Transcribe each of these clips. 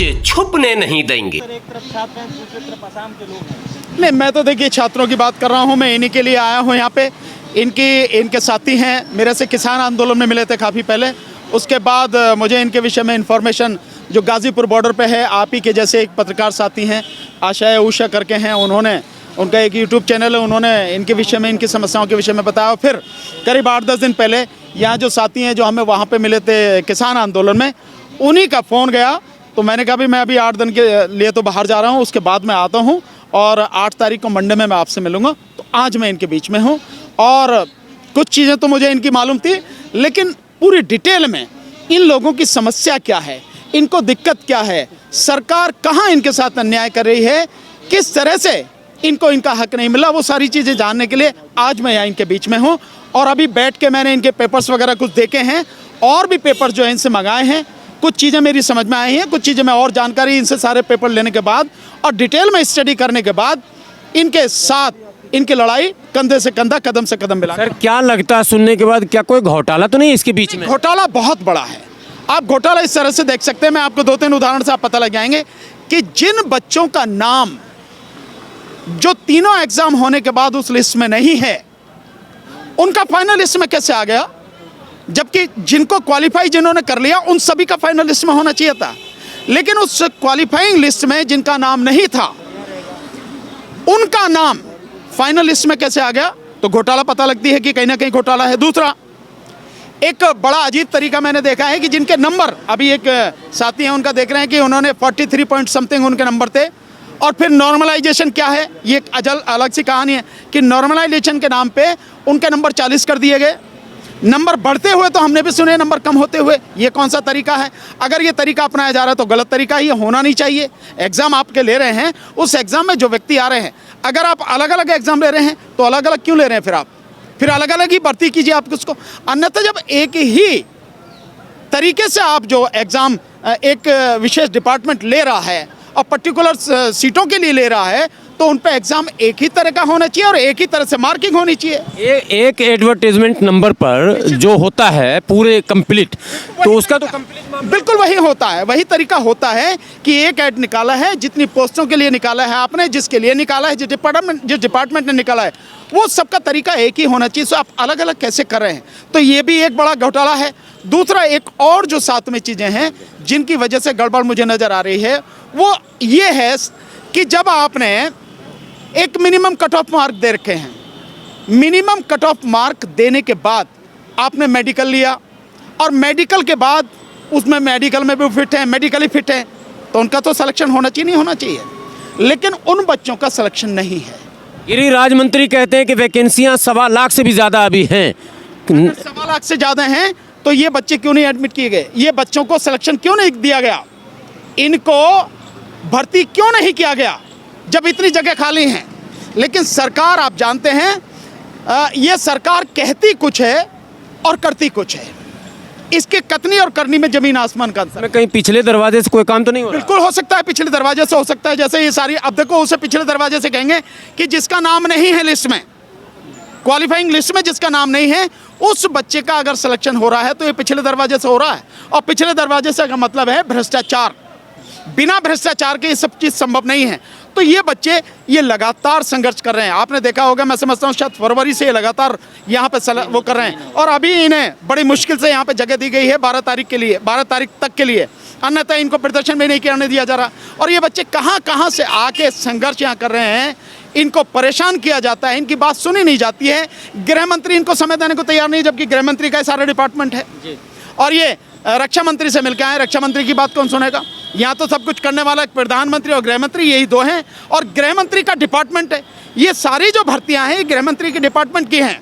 सच छुपने नहीं देंगे। एक तरफ छात्र हैं, दूसरी तरफ असम के लोग हैं। नहीं, मैं तो देखिए छात्रों की बात कर रहा हूँ, मैं इन्हीं के लिए आया हूँ यहाँ पे। इनके साथी हैं, मेरे से किसान आंदोलन में मिले थे काफ़ी पहले। उसके बाद मुझे इनके विषय में इन्फॉर्मेशन जो गाज़ीपुर बॉर्डर पे है, आप ही के जैसे एक पत्रकार साथी हैं, आशा उषा करके हैं, उनका एक यूट्यूब चैनल है, उन्होंने इनके विषय में, इनकी समस्याओं के विषय में बताया। फिर करीब 8-10 दिन पहले यहाँ जो साथी हैं जो हमें वहाँ पे मिले थे किसान आंदोलन में, उन्हीं का फ़ोन गया। तो मैंने कहा भी मैं अभी 8 दिन के लिए तो बाहर जा रहा हूँ, उसके बाद मैं आता हूँ और 8 तारीख को मंडे में मैं आपसे मिलूँगा। तो आज मैं इनके बीच में हूँ और कुछ चीज़ें तो मुझे इनकी मालूम थी, लेकिन पूरी डिटेल में इन लोगों की समस्या क्या है, इनको दिक्कत क्या है, सरकार कहाँ इनके साथ अन्याय कर रही है, किस तरह से इनको इनका हक नहीं मिला, वो सारी चीज़ें जानने के लिए आज मैं यहाँ इनके बीच में हूँ। और अभी बैठ के मैंने इनके पेपर्स वगैरह कुछ देखे हैं और भी पेपर जो है इनसे मंगाए हैं। कुछ चीज़ें मेरी समझ में आई हैं, कुछ चीज़ें मैं और जानकारी इनसे सारे पेपर लेने के बाद और डिटेल में स्टडी करने के बाद इनके साथ इनकी लड़ाई कंधे से कंधा, कदम से कदम मिला। सर क्या लगता है सुनने के बाद, क्या कोई घोटाला तो नहीं इसके बीच में? घोटाला बहुत बड़ा है। आप घोटाला इस तरह से देख सकते हैं, मैं आपको 2-3 उदाहरण से आप पता लग जाएंगे कि जिन बच्चों का नाम जो तीनों एग्जाम होने के बाद उस लिस्ट में नहीं है, उनका फाइनल लिस्ट में कैसे आ गया, जबकि जिनको क्वालिफाई जिन्होंने कर लिया उन सभी का फाइनल लिस्ट में होना चाहिए था। लेकिन उस क्वालिफाइंग लिस्ट में जिनका नाम नहीं था, उनका नाम फाइनल लिस्ट में कैसे आ गया? तो घोटाला पता लगती है कि कहीं ना कहीं घोटाला है। दूसरा, एक बड़ा अजीब तरीका मैंने देखा है कि जिनके नंबर, अभी एक साथी हैं उनका देख रहे हैं कि उन्होंने 43 पॉइंट समथिंग उनके नंबर थे, और फिर नॉर्मलाइजेशन क्या है, ये एक अलग सी कहानी है कि नॉर्मलाइजेशन के नाम पे उनके नंबर 40 कर दिए गए। नंबर बढ़ते हुए तो हमने भी सुने, नंबर कम होते हुए। ये कौन सा तरीका है? अगर ये तरीका अपनाया जा रहा है तो गलत तरीका ही, होना नहीं चाहिए। एग्ज़ाम आपके ले रहे हैं, उस एग्ज़ाम में जो व्यक्ति आ रहे हैं, अगर आप अलग अलग एग्ज़ाम ले रहे हैं तो अलग अलग क्यों ले रहे हैं? फिर अलग अलग ही भर्ती कीजिए आप उसको। अन्यथा जब एक ही तरीके से आप जो एग्ज़ाम एक विशेष डिपार्टमेंट ले रहा है और पर्टिकुलर सीटों के लिए ले रहा है, तो उन पे एग्जाम एक ही तरह का होना चाहिए और एक ही तरह से मार्किंग होनी चाहिए। एक एडवर्टाइजमेंट नंबर पर जो होता है पूरे कंप्लीट, तो उसका तो कंप्लीट बिल्कुल वही होता है, वही तरीका होता है कि एक ऐड निकाला है, जितनी पोस्टों के लिए निकाला है आपने, जिसके लिए निकाला है, जिस डिपार्टमेंट ने निकाला है, वो सबका तरीका एक ही होना चाहिए। सो आप अलग अलग कैसे कर रहे हैं? तो ये भी एक बड़ा घोटाला है। दूसरा, एक और जो साथ में चीज़ें हैं जिनकी वजह से गड़बड़ मुझे नज़र आ रही है, वो ये है कि जब आपने एक मिनिमम कट ऑफ मार्क दे रखे हैं, मिनिमम कट ऑफ मार्क देने के बाद आपने मेडिकल लिया और मेडिकल के बाद उसमें मेडिकल में भी फिट है, मेडिकली फिट है, तो उनका तो सिलेक्शन होना चाहिए, नहीं होना चाहिए। लेकिन उन बच्चों का सिलेक्शन नहीं है। गिरिराज मंत्री कहते हैं कि वैकेंसियां 1.25 लाख से भी ज़्यादा अभी हैं। 1.25 लाख से ज़्यादा हैं तो ये बच्चे क्यों नहीं एडमिट किए गए? ये बच्चों को सिलेक्शन क्यों नहीं दिया गया? इनको भर्ती क्यों नहीं किया गया जब इतनी जगह खाली हैं? लेकिन सरकार, आप जानते हैं, ये सरकार कहती कुछ है और करती कुछ है। इसके कथनी और करनी में जमीन आसमान का अंतर। कहीं पिछले दरवाजे से कोई काम तो नहीं हो रहा? बिल्कुल हो सकता है, पिछले दरवाजे से हो सकता है। जैसे ये सारी, अब देखो, उसे पिछले दरवाजे से कहेंगे कि जिसका नाम नहीं है लिस्ट में, क्वालिफाइंग लिस्ट में जिसका नाम नहीं है, उस बच्चे का अगर सिलेक्शन हो रहा है तो ये पिछले दरवाजे से हो रहा है। और पिछले दरवाजे से का मतलब है भ्रष्टाचार। बिना भ्रष्टाचार के ये सब चीज़ संभव नहीं है। तो ये बच्चे ये लगातार संघर्ष कर रहे हैं। आपने देखा होगा, मैं समझता हूँ शायद फरवरी से ये लगातार यहाँ पे वो कर रहे हैं, और अभी इन्हें बड़ी मुश्किल से यहाँ पे जगह दी गई है 12 तारीख के लिए, 12 तारीख तक के लिए, अन्यथा इनको प्रदर्शन भी नहीं करने दिया जा रहा। और ये बच्चे कहाँ कहाँ से आके संघर्ष यहाँ कर रहे हैं, इनको परेशान किया जाता है, इनकी बात सुनी नहीं जाती है। गृह मंत्री इनको समय देने को तैयार नहीं, जबकि गृह मंत्री का सारा डिपार्टमेंट है। और ये रक्षा मंत्री से मिलकर आए, रक्षा मंत्री की बात कौन सुनेगा? यहाँ तो सब कुछ करने वाला प्रधानमंत्री और गृह मंत्री, यही दो हैं, और गृह मंत्री का डिपार्टमेंट है। ये सारी जो भर्तियाँ हैं गृह मंत्री के डिपार्टमेंट की हैं,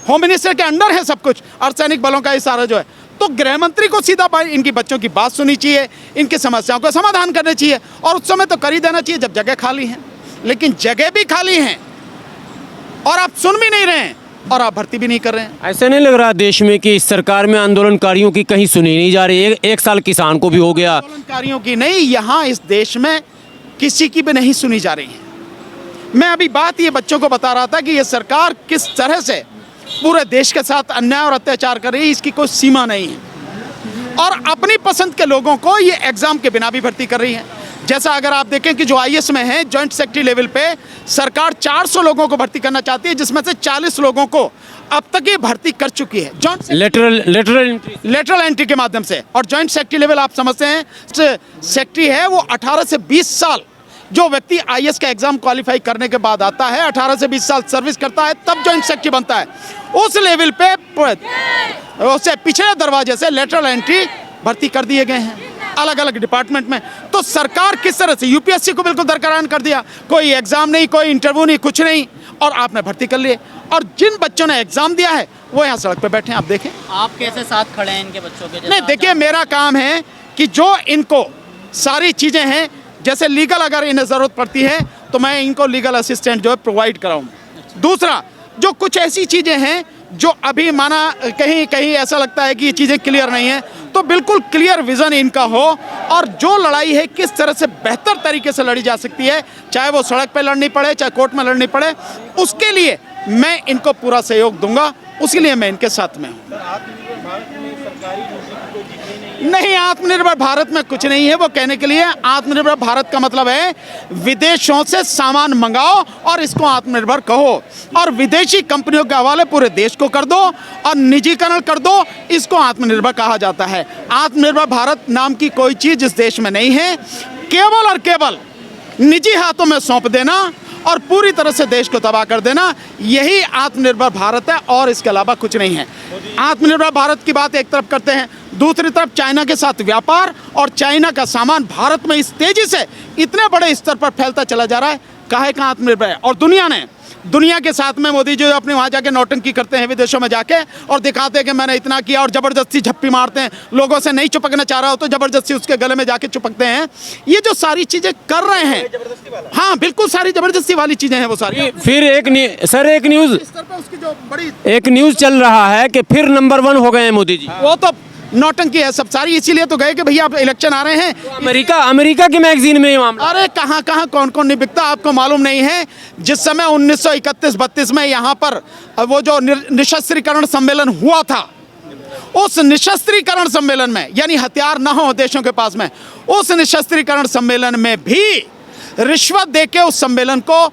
होम मिनिस्टर के अंडर है सब कुछ, अर्धसैनिक बलों का ये सारा जो है। तो गृह मंत्री को सीधा इनकी बच्चों की बात सुननी चाहिए, इनकी समस्याओं का समाधान करना चाहिए, और उस समय तो कर ही देना चाहिए जब जगह खाली है। लेकिन जगह भी खाली हैं और आप सुन भी नहीं रहे हैं और आप भर्ती भी नहीं कर रहे हैं। ऐसा नहीं लग रहा देश में कि इस सरकार में आंदोलनकारियों की कहीं सुनी नहीं जा रही? एक साल किसान को भी हो गया। आंदोलनकारियों की नहीं, यहाँ इस देश में किसी की भी नहीं सुनी जा रही है। मैं अभी बात ये बच्चों को बता रहा था कि ये सरकार किस तरह से पूरे देश के साथ अन्याय और अत्याचार कर रही है, इसकी कोई सीमा नहीं है। और अपनी पसंद के लोगों को ये एग्ज़ाम के बिना भी भर्ती कर रही है। जैसा अगर आप देखें कि जो आईएएस में है जॉइंट सेक्रेटरी लेवल पे सरकार 400 लोगों को भर्ती करना चाहती है, जिसमें से 40 लोगों को अब तक ये भर्ती कर चुकी है जॉइंट लेटरल एंट्री के माध्यम से। और जॉइंट सेक्रेटरी लेवल आप समझते हैं सेक्रेटरी है वो 18 से 20 साल, जो व्यक्ति आईएएस का एग्जाम क्वालिफाई करने के बाद आता है 18 से 20 साल सर्विस करता है तब जॉइंट सेक्रेटरी बनता है। उस लेवल पे उसे पिछले दरवाजे से लेटरल एंट्री भर्ती कर दिए गए हैं अलग अलग डिपार्टमेंट में। तो सरकार किस तरह से यूपीएससी को बिल्कुल दरकिनार कर दिया, कोई एग्जाम नहीं, कोई इंटरव्यू नहीं, कुछ नहीं, और आपने भर्ती कर लिए। और जिन बच्चों ने एग्जाम दिया है वो यहाँ सड़क पे बैठे हैं, आप देखें। आप कैसे साथ खड़े हैं इनके बच्चों के? नहीं देखिए, मेरा काम है कि जो इनको सारी चीज़ें हैं, जैसे लीगल अगर इन्हें ज़रूरत पड़ती है तो मैं इनको लीगल असिस्टेंट जो है प्रोवाइड कराऊँ। दूसरा, जो कुछ ऐसी चीज़ें हैं जो अभी माना कहीं कहीं ऐसा लगता है कि ये चीज़ें क्लियर नहीं हैं, तो बिल्कुल क्लियर विज़न इनका हो और जो लड़ाई है किस तरह से बेहतर तरीके से लड़ी जा सकती है, चाहे वो सड़क पे लड़नी पड़े चाहे कोर्ट में लड़नी पड़े, उसके लिए मैं इनको पूरा सहयोग दूंगा। उसी लिए मैं इनके साथ में हूँ। नहीं, आत्मनिर्भर भारत में कुछ नहीं है। वो कहने के लिए आत्मनिर्भर भारत का मतलब है विदेशों से सामान मंगाओ और इसको आत्मनिर्भर कहो, और विदेशी कंपनियों के हवाले पूरे देश को कर दो और निजीकरण कर दो, इसको आत्मनिर्भर कहा जाता है। आत्मनिर्भर भारत नाम की कोई चीज़ इस देश में नहीं है। केवल और केवल निजी हाथों में सौंप देना और पूरी तरह से देश को तबाह कर देना, यही आत्मनिर्भर भारत है और इसके अलावा कुछ नहीं है। आत्मनिर्भर भारत की बात एक तरफ करते हैं, दूसरी तरफ चाइना के साथ व्यापार और चाइना का सामान भारत में इस तेजी से इतने बड़े स्तर पर फैलता चला जा रहा है, काहे का आत्मनिर्भर है। और दुनिया के साथ में मोदी जी अपने वहाँ जाके नौटंकी करते हैं विदेशों में जाके और दिखाते हैं कि मैंने इतना किया, और ज़बरदस्ती झप्पी मारते हैं, लोगों से नहीं चिपकना चाह रहा हो तो ज़बरदस्ती उसके गले में जाके चिपकते हैं। ये जो सारी चीज़ें कर रहे हैं, हाँ बिल्कुल सारी ज़बरदस्ती वाली चीज़ें हैं वो सारी। फिर एक न्यूज़ इस तरह पे उसकी जो बड़ी एक न्यूज़ चल रहा है कि फिर नंबर 1 हो गए हैं मोदी जी। वो तो नौटंकी है सब सारी, इसीलिए तो गए कि भैया अब इलेक्शन आ रहे हैं। अमेरिका की मैगजीन में ये मामला। अरे कहाँ कौन कौन नहीं बिकता, आपको मालूम नहीं है। जिस समय 1931-32 में यहाँ पर वो जो निशस्त्रीकरण सम्मेलन हुआ था, उस निशस्त्रीकरण सम्मेलन में, यानी हथियार न हो देशों के पास में, उस निशस्त्रीकरण सम्मेलन में भी रिश्वत देके उस सम्मेलन को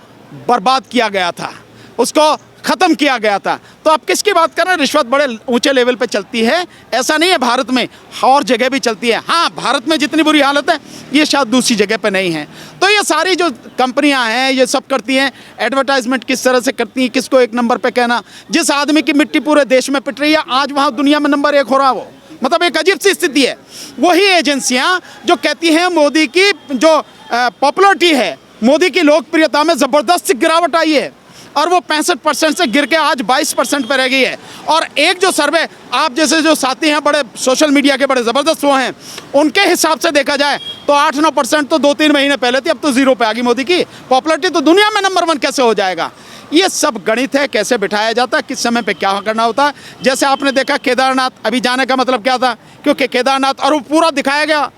बर्बाद किया गया था, उसको ख़त्म किया गया था। तो आप किसकी बात कर रहे हैं? रिश्वत बड़े ऊंचे लेवल पे चलती है, ऐसा नहीं है भारत में, और जगह भी चलती है। हाँ, भारत में जितनी बुरी हालत है ये शायद दूसरी जगह पे नहीं है। तो ये सारी जो कंपनियां हैं ये सब करती हैं, एडवर्टाइजमेंट किस तरह से करती हैं, किसको एक नंबर पे कहना। जिस आदमी की मिट्टी पूरे देश में पिट रही है, आज वहाँ दुनिया में नंबर 1 हो रहा है वो, मतलब एक अजीब सी स्थिति है। वही एजेंसियाँ जो कहती हैं मोदी की जो पॉपुलरिटी है, मोदी की लोकप्रियता में ज़बरदस्त गिरावट आई है, और वो 65% से गिर के आज 22% पर रह गई है। और एक जो सर्वे, आप जैसे जो साथी हैं बड़े सोशल मीडिया के बड़े ज़बरदस्त वो हैं, उनके हिसाब से देखा जाए तो 8-9% तो 2-3 महीने पहले थी, अब तो 0 पे आ गई मोदी की पॉपुलरिटी। तो दुनिया में नंबर 1 कैसे हो जाएगा? ये सब गणित है, कैसे बिठाया जाता है, किस समय पे क्या करना होता है। जैसे आपने देखा केदारनाथ अभी जाने का मतलब क्या था, क्योंकि केदारनाथ, और वो पूरा दिखाया गया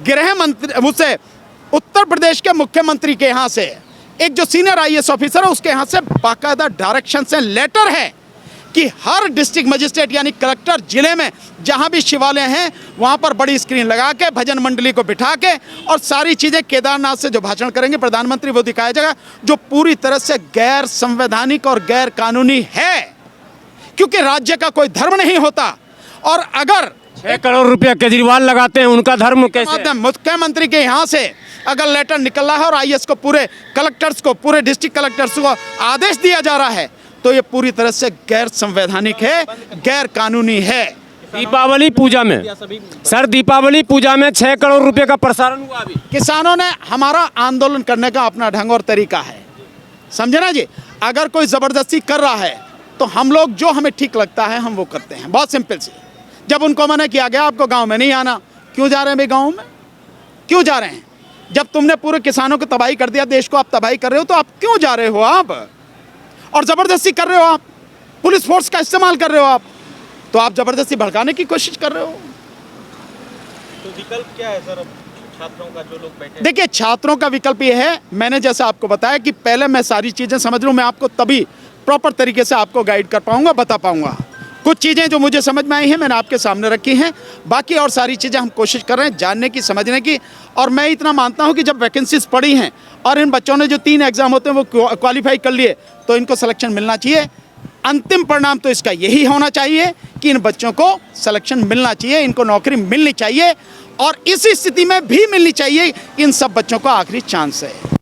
गृह मंत्री, उससे उत्तर प्रदेश के मुख्यमंत्री के यहाँ से एक जो सीनियर आईएएस ऑफिसर है उसके यहाँ से बाकायदा डायरेक्शन से लेटर है कि हर डिस्ट्रिक्ट मजिस्ट्रेट यानी कलेक्टर जिले में जहाँ भी शिवालय हैं वहाँ पर बड़ी स्क्रीन लगा के भजन मंडली को बिठा के और सारी चीज़ें केदारनाथ से जो भाषण करेंगे प्रधानमंत्री वो दिखाया जाएगा, जो पूरी तरह से गैर संवैधानिक और गैर कानूनी है, क्योंकि राज्य का कोई धर्म नहीं होता। और अगर 6 करोड़ रुपया केजरीवाल लगाते हैं, उनका धर्म कैसे? मुख्यमंत्री के यहाँ से अगर लेटर निकल रहा है और आईएएस को, पूरे कलेक्टर्स को, पूरे डिस्ट्रिक्ट कलेक्टर्स को आदेश दिया जा रहा है, तो ये पूरी तरह से गैर संवैधानिक है, गैर कानूनी है। दीपावली पूजा में सर, दीपावली पूजा में 6 करोड़ रुपए का प्रसारण हुआ। अभी किसानों ने, हमारा आंदोलन करने का अपना ढंग और तरीका है, समझे ना जी। अगर कोई ज़बरदस्ती कर रहा है तो हम लोग जो हमें ठीक लगता है हम वो करते हैं, बहुत सिंपल सी। जब उनको मना किया गया आपको गाँव में नहीं आना, क्यों जा रहे हैं भाई गाँव में, क्यों जा रहे हैं? जब तुमने पूरे किसानों को तबाही कर दिया, देश को आप तबाही कर रहे हो, तो आप क्यों जा रहे हो आप? और ज़बरदस्ती कर रहे हो आप, पुलिस फोर्स का इस्तेमाल कर रहे हो आप, तो आप ज़बरदस्ती भड़काने की कोशिश कर रहे हो। तो विकल्प क्या है सर अब छात्रों का, जो लोग बैठे? देखिए, छात्रों का विकल्प ये है, मैंने जैसे आपको बताया कि पहले मैं सारी चीज़ें समझ लूँ, मैं आपको तभी प्रॉपर तरीके से आपको गाइड कर पाऊँगा, बता पाऊँगा। कुछ चीज़ें जो मुझे समझ में आई हैं मैंने आपके सामने रखी हैं, बाकी और सारी चीज़ें हम कोशिश कर रहे हैं जानने की, समझने की। और मैं इतना मानता हूं कि जब वैकेंसीज पड़ी हैं और इन बच्चों ने जो 3 एग्ज़ाम होते हैं वो क्वालिफाई कर लिए तो इनको सिलेक्शन मिलना चाहिए। अंतिम परिणाम तो इसका यही होना चाहिए कि इन बच्चों को सिलेक्शन मिलना चाहिए, इनको नौकरी मिलनी चाहिए और इस स्थिति में भी मिलनी चाहिए। इन सब बच्चों को आखिरी चांस है।